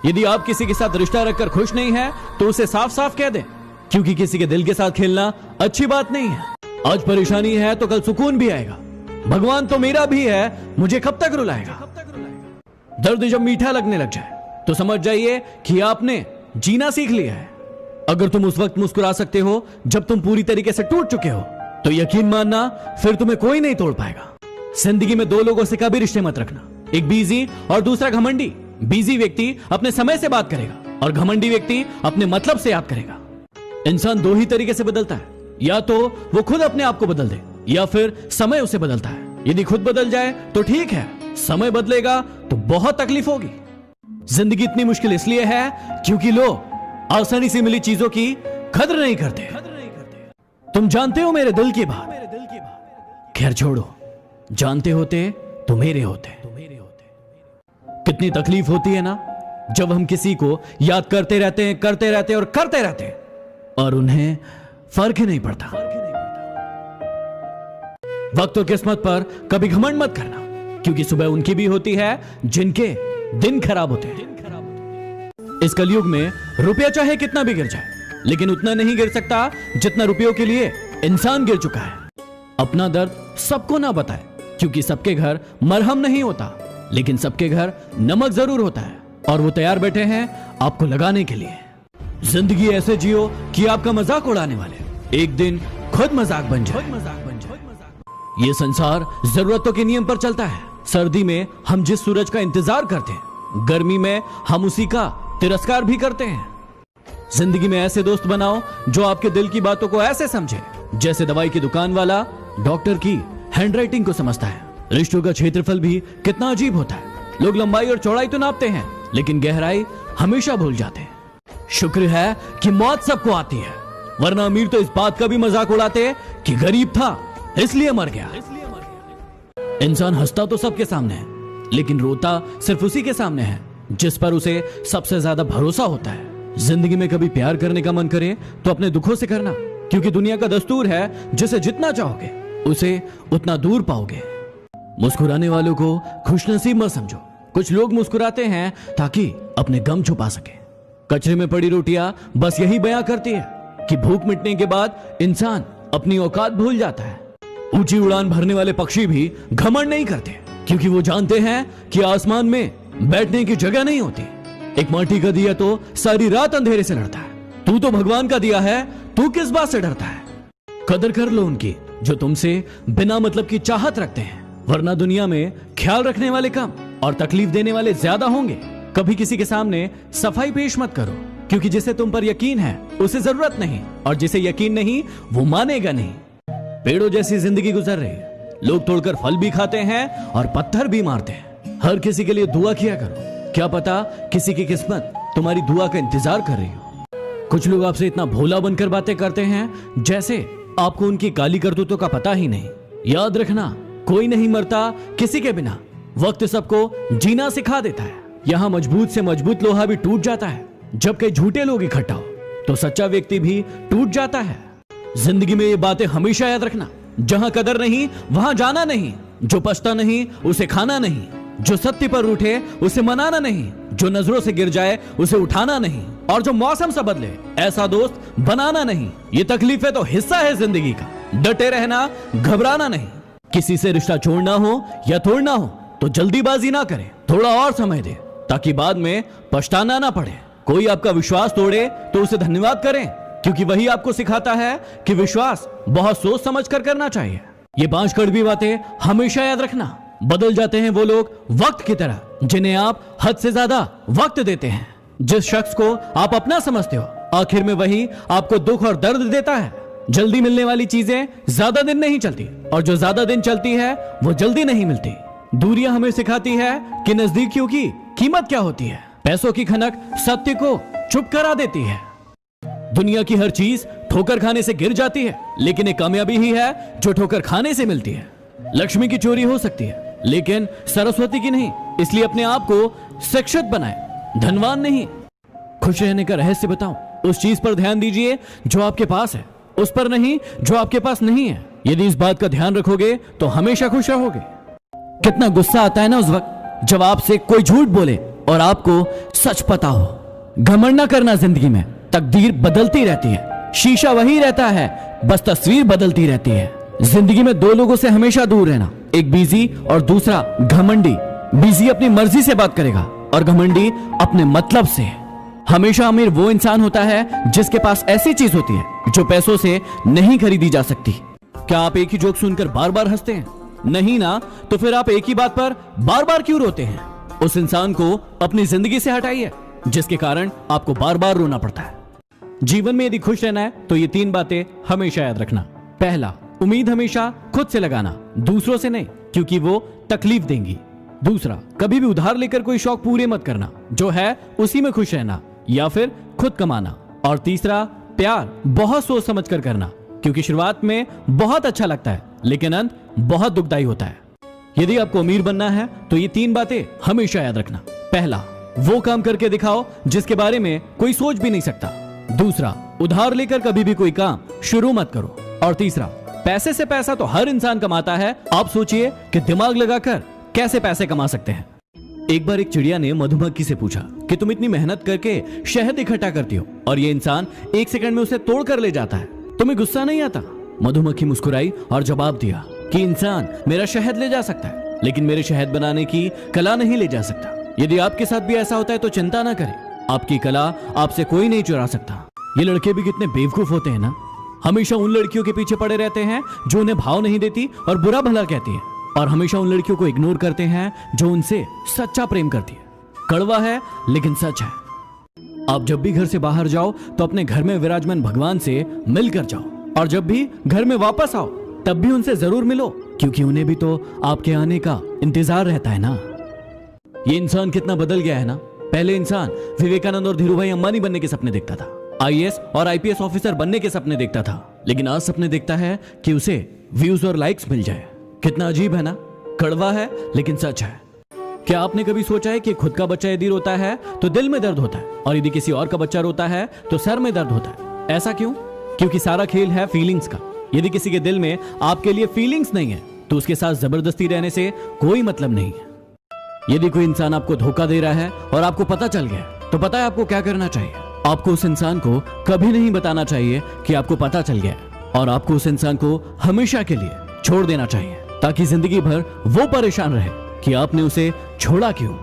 यदि आप किसी के साथ रिश्ता रखकर खुश नहीं है तो उसे साफ साफ कह दें, क्योंकि किसी के दिल के साथ खेलना अच्छी बात नहीं है। आज परेशानी है तो कल सुकून भी आएगा। भगवान तो मेरा भी है, मुझे कब तक रुलाएगा। दर्द जब मीठा लगने लग जाए तो समझ जाइए कि आपने जीना सीख लिया है। अगर तुम उस वक्त मुस्कुरा सकते हो जब तुम पूरी तरीके से टूट चुके हो तो यकीन मानना फिर तुम्हें कोई नहीं तोड़ पाएगा। जिंदगी में दो लोगों से कभी रिश्ते मत रखना, एक बिजी और दूसरा घमंडी। बिजी व्यक्ति अपने समय से बात करेगा और घमंडी व्यक्ति अपने मतलब से याद करेगा। इंसान दो ही तरीके से बदलता है, या तो वो खुद अपने आप को बदल दे या फिर समय उसे बदलता है। यदि खुद बदल जाए तो ठीक है, समय बदलेगा तो बहुत तकलीफ होगी। जिंदगी इतनी मुश्किल इसलिए है क्योंकि लोग आसानी से मिली चीजों की कदर नहीं करते। तुम जानते हो मेरे दिल की बात, खैर छोड़ो, जानते होते तो मेरे होते। कितनी तकलीफ होती है ना जब हम किसी को याद करते रहते हैं और करते रहते हैं और उन्हें फर्क ही नहीं पड़ता। वक्त और किस्मत पर कभी घमंड मत करना, क्योंकि सुबह उनकी भी होती है जिनके दिन खराब होते हैं। इस कलयुग में रुपया चाहे कितना भी गिर जाए, लेकिन उतना नहीं गिर सकता जितना रुपयों के लिए इंसान गिर चुका है। अपना दर्द सबको ना बताए, क्योंकि सबके घर मरहम नहीं होता, लेकिन सबके घर नमक जरूर होता है, और वो तैयार बैठे हैं आपको लगाने के लिए। जिंदगी ऐसे जियो कि आपका मजाक उड़ाने वाले एक दिन खुद मजाक बन जाए। ये संसार जरूरतों के नियम पर चलता है। सर्दी में हम जिस सूरज का इंतजार करते हैं, गर्मी में हम उसी का तिरस्कार भी करते हैं। जिंदगी में ऐसे दोस्त बनाओ जो आपके दिल की बातों को ऐसे समझे जैसे दवाई की दुकान वाला डॉक्टर की हैंडराइटिंग को समझता है। रिश्तों का क्षेत्रफल भी कितना अजीब होता है। लोग लंबाई और चौड़ाई तो नापते हैं, लेकिन गहराई हमेशा भूल जाते हैं। शुक्र है कि मौत सबको आती है, वरना अमीर तो इस बात का भी मजाक उड़ाते कि गरीब था इसलिए मर गया। इंसान हंसता तो सबके सामने है, लेकिन रोता सिर्फ उसी के सामने है जिस पर उसे सबसे ज्यादा भरोसा होता है। जिंदगी में कभी प्यार करने का मन करे तो अपने दुखों से करना, क्योंकि दुनिया का दस्तूर है जिसे जितना चाहोगे उसे उतना दूर पाओगे। मुस्कुराने वालों को खुशनसीब मत समझो। कुछ लोग मुस्कुराते हैं ताकि अपने गम छुपा सके। कचरे में पड़ी रोटियां बस यही बयां करती है कि भूख मिटने के बाद इंसान अपनी औकात भूल जाता है। ऊंची उड़ान भरने वाले पक्षी भी घमंड नहीं करते, क्योंकि वो जानते हैं कि आसमान में बैठने की जगह नहीं होती। एक माटी का दिया तो सारी रात अंधेरे से लड़ता है। तू तो भगवान का दिया है, तू किस बात से डरता है। कदर कर लो उनकी जो तुमसे बिना मतलब की चाहत रखते हैं, वरना दुनिया में ख्याल रखने वाले कम और तकलीफ देने वाले ज्यादा होंगे। कभी किसी के सामने सफाई पेश मत करो, क्योंकि जिसे तुम पर यकीन है उसे जरूरत नहीं, और जिसे यकीन नहीं वो मानेगा नहीं। पेड़ों जैसी जिंदगी गुजर रही है, लोग तोड़कर फल भी खाते हैं और पत्थर भी मारते हैं। हर किसी के लिए दुआ किया करो, क्या पता किसी की किस्मत तुम्हारी दुआ का इंतजार कर रही हो। कुछ लोग आपसे इतना भोला बनकर बातें करते हैं जैसे आपको उनकी काली करतूतों का पता ही नहीं। याद रखना, कोई नहीं मरता किसी के बिना। वक्त सबको जीना सिखा देता है। यहाँ मजबूत से मजबूत लोहा भी टूट जाता है। जब कई झूठे लोग इकट्ठा हो तो सच्चा व्यक्ति भी टूट जाता है। जिंदगी में ये बातें हमेशा याद रखना, जहां कदर नहीं वहां जाना नहीं, जो पछता नहीं उसे खाना नहीं, जो सत्य पर उठे उसे मनाना नहीं, जो नजरों से गिर जाए उसे उठाना नहीं, और जो मौसम से बदले ऐसा दोस्त बनाना नहीं। ये तकलीफें तो हिस्सा है जिंदगी का। डटे रहना, घबराना नहीं। किसी से रिश्ता जोड़ना हो या तोड़ना हो तो जल्दीबाजी ना करें, थोड़ा और समय दे ताकि बाद में पछताना ना पड़े। कोई आपका विश्वास तोड़े तो उसे धन्यवाद करें, क्योंकि वही आपको सिखाता है कि विश्वास बहुत सोच समझ कर करना चाहिए। ये 5 कड़वी बातें हमेशा याद रखना। बदल जाते हैं वो लोग वक्त की तरह जिन्हें आप हद से ज्यादा वक्त देते हैं। जिस शख्स को आप अपना समझते हो, आखिर में वही आपको दुख और दर्द देता है। जल्दी मिलने वाली चीजें ज्यादा दिन नहीं चलती, और जो ज्यादा दिन चलती है वो जल्दी नहीं मिलती। दूरियां हमें सिखाती है कि नजदीकियों की कीमत क्या होती है। पैसों की खनक सत्य को चुप करा देती है। दुनिया की हर चीज ठोकर खाने से गिर जाती है, लेकिन एक कामयाबी ही है जो ठोकर खाने से मिलती है। लक्ष्मी की चोरी हो सकती है, लेकिन सरस्वती की नहीं। इसलिए अपने आप को शिक्षित बनाए, धनवान नहीं। खुश रहने का रहस्य बताऊं, उस चीज पर ध्यान दीजिए जो आपके पास है, उस पर नहीं जो आपके पास नहीं है। यदि इस बात का ध्यान रखोगे तो हमेशा खुश रहोगे। कितना गुस्सा आता है ना उस वक्त जब आपसे कोई झूठ बोले और आपको सच पता हो। घमंड ना करना जिंदगी में, तकदीर बदलती रहती है, शीशा वही रहता है, बस तस्वीर बदलती रहती है। जिंदगी में दो लोगों से हमेशा दूर रहना, एक बिजी और दूसरा घमंडी। बिजी अपनी मर्जी से बात करेगा और घमंडी अपने मतलब से। हमेशा अमीर वो इंसान होता है जिसके पास ऐसी चीज होती है जो पैसों से नहीं खरीदी जा सकती। क्या आप एक ही जोक सुनकर बार बार हंसते हैं? नहीं ना, तो फिर आप एक ही बात पर बार बार क्यों रोते हैं? उस इंसान को अपनी जिंदगी से हटाइए जिसके कारण आपको बार बार रोना पड़ता है। जीवन में यदि खुश रहना है तो ये 3 बातें हमेशा याद रखना। पहला, उम्मीद हमेशा खुद से लगाना, दूसरों से नहीं, क्योंकि वो तकलीफ देंगी। दूसरा, कभी भी उधार लेकर कोई शौक पूरे मत करना, जो है उसी में खुश रहना या फिर खुद कमाना। और तीसरा, प्यार बहुत सोच समझ कर करना, क्योंकि शुरुआत में बहुत अच्छा लगता है लेकिन अंत बहुत दुखदाई होता है। यदि आपको अमीर बनना है तो ये 3 बातें हमेशा याद रखना। पहला, वो काम करके दिखाओ जिसके बारे में कोई सोच भी नहीं सकता। दूसरा, उधार लेकर कभी भी कोई काम शुरू मत करो। और तीसरा, पैसे से पैसा तो हर इंसान कमाता है, आप सोचिए कि दिमाग लगाकर कैसे पैसे कमा सकते हैं। एक बार एक चिड़िया ने मधुमक्खी से पूछा कि तुम इतनी मेहनत करके शहद इकट्ठा करती हो और ये इंसान 1 सेकंड में उसे तोड़ कर ले जाता है, तुम्हें गुस्सा नहीं आता? मधुमक्खी मुस्कुराई और जवाब दिया कि इंसान मेरा शहद ले जा सकता है लेकिन मेरे शहद बनाने की कला नहीं ले जा सकता। यदि आपके साथ भी ऐसा होता है तो चिंता ना करें, आपकी कला आपसे कोई नहीं चुरा सकता। ये लड़के भी कितने बेवकूफ होते हैं ना, हमेशा उन लड़कियों के पीछे पड़े रहते हैं जो उन्हें भाव नहीं देती और बुरा भला कहती है, और हमेशा उन लड़कियों को इग्नोर करते हैं जो उनसे सच्चा प्रेम करती है। कड़वा है लेकिन सच है। आप जब भी घर से बाहर जाओ तो अपने घर में विराजमान भगवान से मिलकर जाओ, और जब भी घर में वापस आओ तब भी उनसे जरूर मिलो, क्योंकि उन्हें भी तो आपके आने का इंतजार रहता है ना। ये इंसान कितना बदल गया है ना। पहले इंसान विवेकानंद और धीरूभाई अंबानी बनने के सपने देखता था, आईएएस और आईपीएस ऑफिसर बनने के सपने देखता था, लेकिन आज सपने देखता है कि उसे व्यूज और लाइक्स मिल जाए। कितना अजीब है ना, कड़वा है लेकिन सच है। क्या आपने कभी सोचा है कि खुद का बच्चा यदि रोता है तो दिल में दर्द होता है, और यदि किसी और का बच्चा रोता है तो सर में दर्द होता है? ऐसा क्यों? क्योंकि सारा खेल है फीलिंग्स का। यदि किसी के दिल में आपके लिए फीलिंग्स नहीं है तो उसके साथ जबरदस्ती रहने से कोई मतलब नहीं है। यदि कोई इंसान आपको धोखा दे रहा है और आपको पता चल गया तो पता है आपको क्या करना चाहिए? आपको उस इंसान को कभी नहीं बताना चाहिए कि आपको पता चल गया, और आपको उस इंसान को हमेशा के लिए छोड़ देना चाहिए, ताकि जिंदगी भर वो परेशान रहे कि आपने उसे छोड़ा क्यों।